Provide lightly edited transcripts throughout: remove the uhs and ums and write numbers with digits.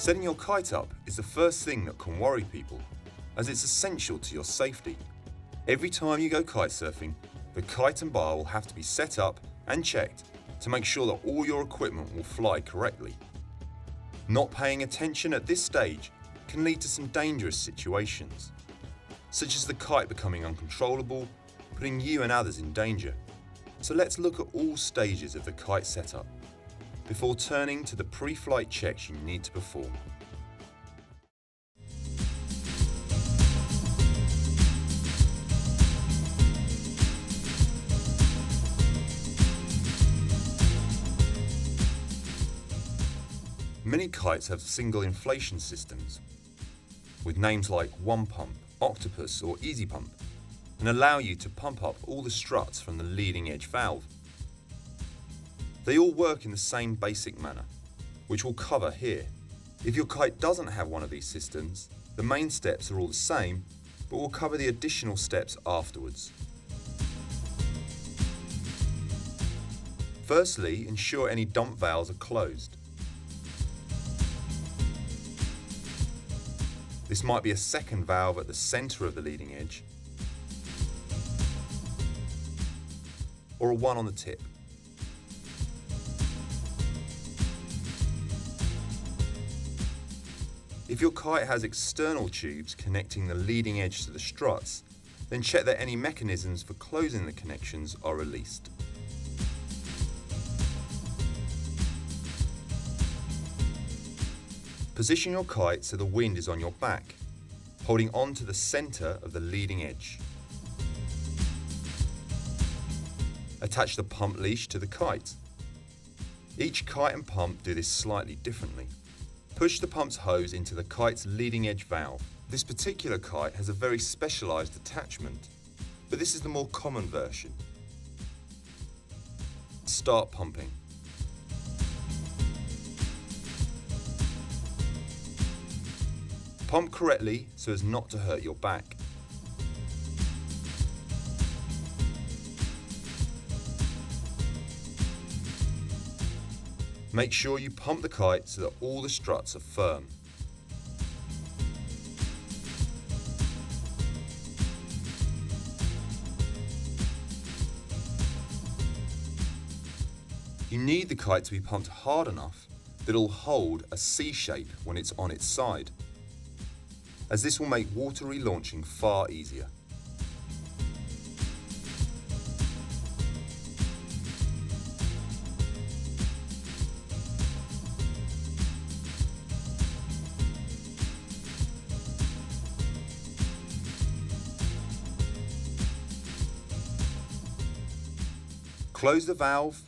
Setting your kite up is the first thing that can worry people, as it's essential to your safety. Every time you go kite surfing, the kite and bar will have to be set up and checked to make sure that all your equipment will fly correctly. Not paying attention at this stage can lead to some dangerous situations, such as the kite becoming uncontrollable, putting you and others in danger. So let's look at all stages of the kite setup before turning to the pre-flight checks you need to perform. Many kites have single inflation systems with names like One Pump, Octopus or Easy Pump, and allow you to pump up all the struts from the leading edge valve. They all work in the same basic manner, which we'll cover here. If your kite doesn't have one of these systems, the main steps are all the same, but we'll cover the additional steps afterwards. Firstly, ensure any dump valves are closed. This might be a second valve at the center of the leading edge, or a one on the tip. If your kite has external tubes connecting the leading edge to the struts, then check that any mechanisms for closing the connections are released. Position your kite so the wind is on your back, holding on to the center of the leading edge. Attach the pump leash to the kite. Each kite and pump do this slightly differently. Push the pump's hose into the kite's leading edge valve. This particular kite has a very specialized attachment, but this is the more common version. Start pumping. Pump correctly so as not to hurt your back. Make sure you pump the kite so that all the struts are firm. You need the kite to be pumped hard enough that it will hold a C shape when it's on its side, as this will make water relaunching far easier. Close the valve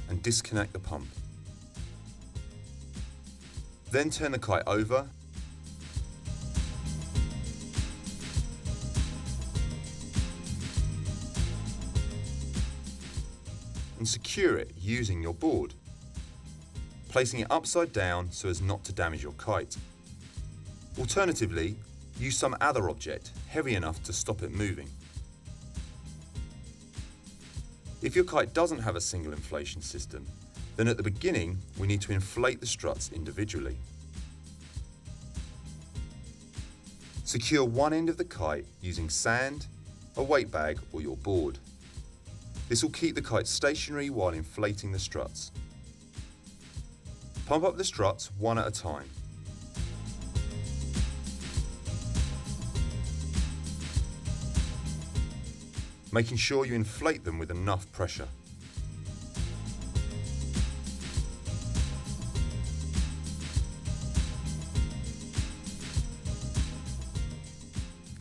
and disconnect the pump. Then turn the kite over and secure it using your board, placing it upside down so as not to damage your kite. Alternatively, use some other object heavy enough to stop it moving. If your kite doesn't have a single inflation system, then at the beginning we need to inflate the struts individually. Secure one end of the kite using sand, a weight bag or your board. This will keep the kite stationary while inflating the struts. Pump up the struts one at a time. Making sure you inflate them with enough pressure.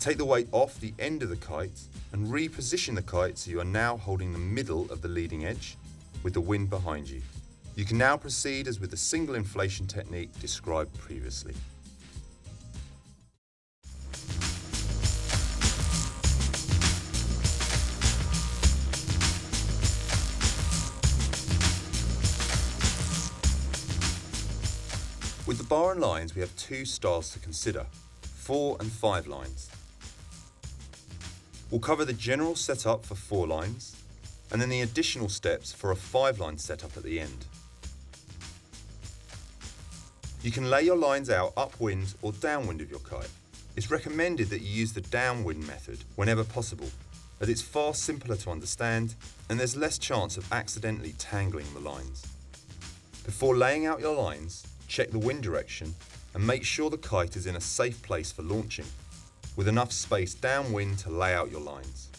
Take the weight off the end of the kite and reposition the kite so you are now holding the middle of the leading edge with the wind behind you. You can now proceed as with the single inflation technique described previously. With the bar and lines, we have two styles to consider, 4 and 5 lines. We'll cover the general setup for 4 lines, and then the additional steps for a 5-line setup at the end. You can lay your lines out upwind or downwind of your kite. It's recommended that you use the downwind method whenever possible, as it's far simpler to understand and there's less chance of accidentally tangling the lines. Before laying out your lines, check the wind direction and make sure the kite is in a safe place for launching, with enough space downwind to lay out your lines.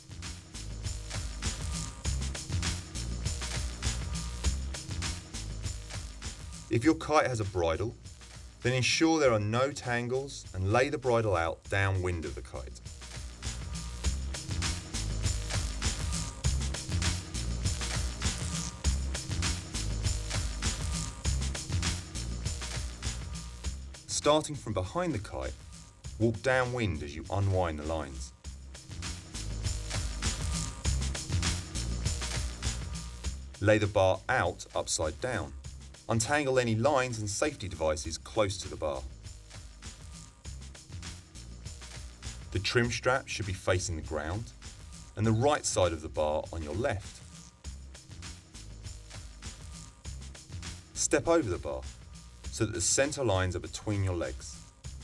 If your kite has a bridle, then ensure there are no tangles and lay the bridle out downwind of the kite. Starting from behind the kite, walk downwind as you unwind the lines. Lay the bar out upside down. Untangle any lines and safety devices close to the bar. The trim strap should be facing the ground and the right side of the bar on your left. Step over the bar so that the centre lines are between your legs.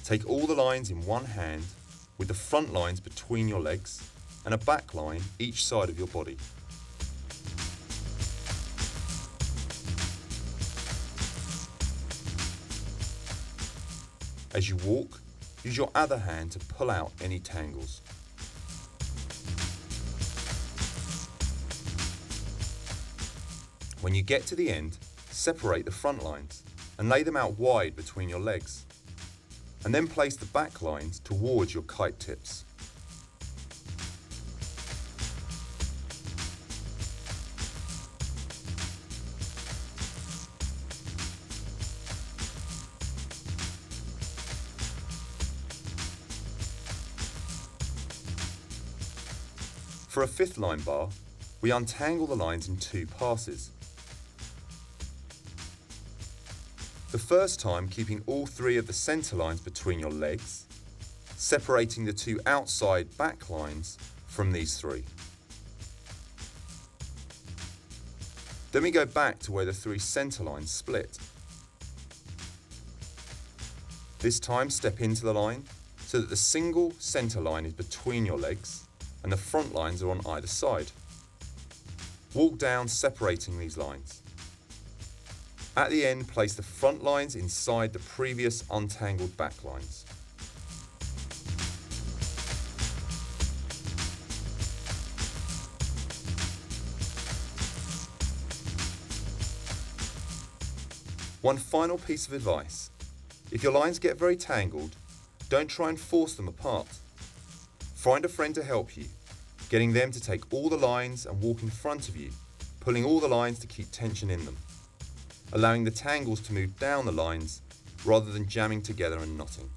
Take all the lines in one hand with the front lines between your legs and a back line each side of your body. As you walk, use your other hand to pull out any tangles. When you get to the end, separate the front lines and lay them out wide between your legs, and then place the back lines towards your kite tips. For a fifth line bar, we untangle the lines in two passes. The first time keeping all three of the centre lines between your legs, separating the two outside back lines from these three. Then we go back to where the three centre lines split. This time step into the line so that the single centre line is between your legs and the front lines are on either side. Walk down separating these lines. At the end, place the front lines inside the previous untangled back lines. One final piece of advice. If your lines get very tangled, don't try and force them apart. Find a friend to help you, getting them to take all the lines and walk in front of you, pulling all the lines to keep tension in them, allowing the tangles to move down the lines rather than jamming together and knotting.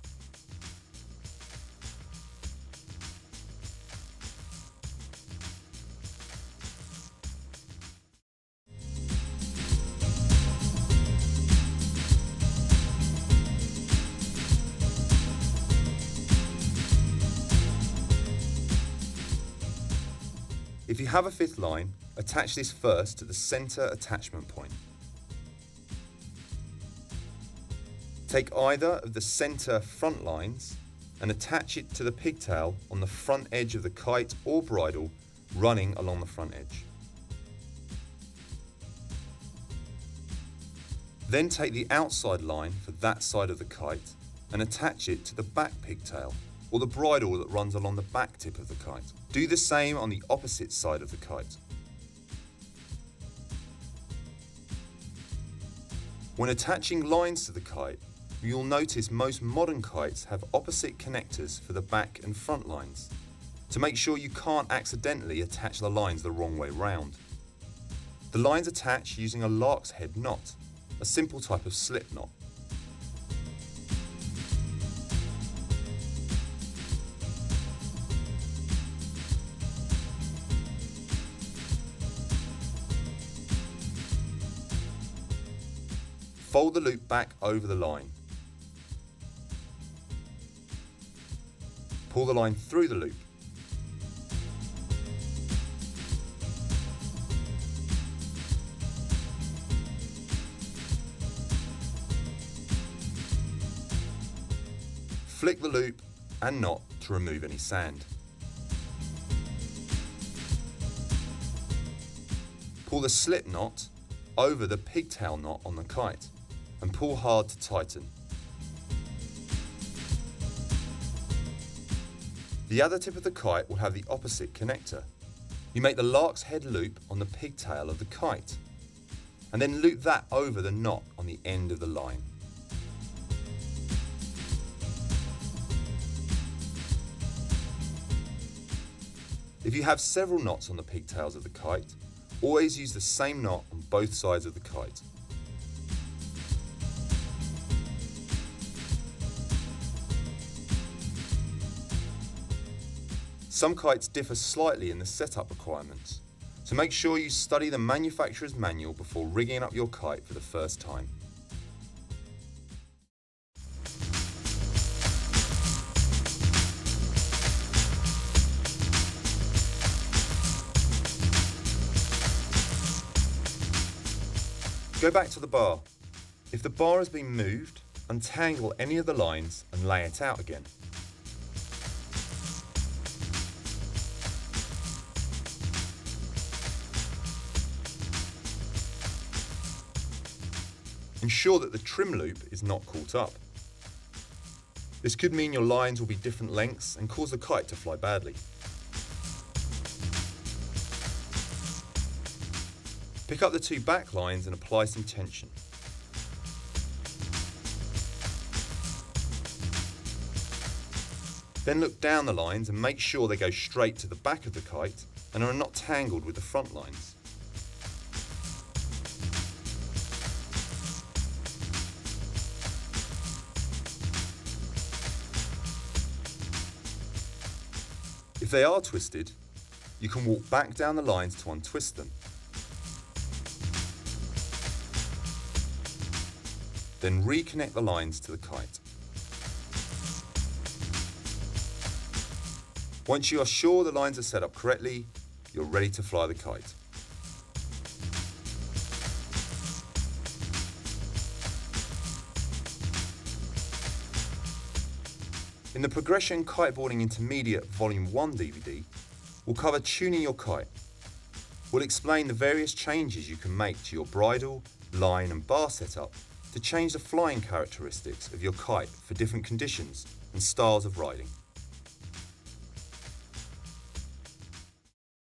If you have a fifth line, attach this first to the centre attachment point. Take either of the centre front lines and attach it to the pigtail on the front edge of the kite or bridle running along the front edge. Then take the outside line for that side of the kite and attach it to the back pigtail or the bridle that runs along the back tip of the kite. Do the same on the opposite side of the kite. When attaching lines to the kite, you'll notice most modern kites have opposite connectors for the back and front lines, to make sure you can't accidentally attach the lines the wrong way round. The lines attach using a lark's head knot, a simple type of slip knot. Fold the loop back over the line. Pull the line through the loop. flick the loop and knot to remove any sand. Pull the slip knot over the pigtail knot on the kite and pull hard to tighten. The other tip of the kite will have the opposite connector. You make the lark's head loop on the pigtail of the kite and then loop that over the knot on the end of the line. If you have several knots on the pigtails of the kite, always use the same knot on both sides of the kite. Some kites differ slightly in the setup requirements, so make sure you study the manufacturer's manual before rigging up your kite for the first time. Go back to the bar. If the bar has been moved, untangle any of the lines and lay it out again. Ensure that the trim loop is not caught up. This could mean your lines will be different lengths and cause the kite to fly badly. Pick up the two back lines and apply some tension. Then look down the lines and make sure they go straight to the back of the kite and are not tangled with the front lines. If they are twisted, you can walk back down the lines to untwist them. Then reconnect the lines to the kite. Once you are sure the lines are set up correctly, you're ready to fly the kite. In the Progression Kiteboarding Intermediate Volume 1 DVD, we'll cover tuning your kite. We'll explain the various changes you can make to your bridle, line and bar setup to change the flying characteristics of your kite for different conditions and styles of riding.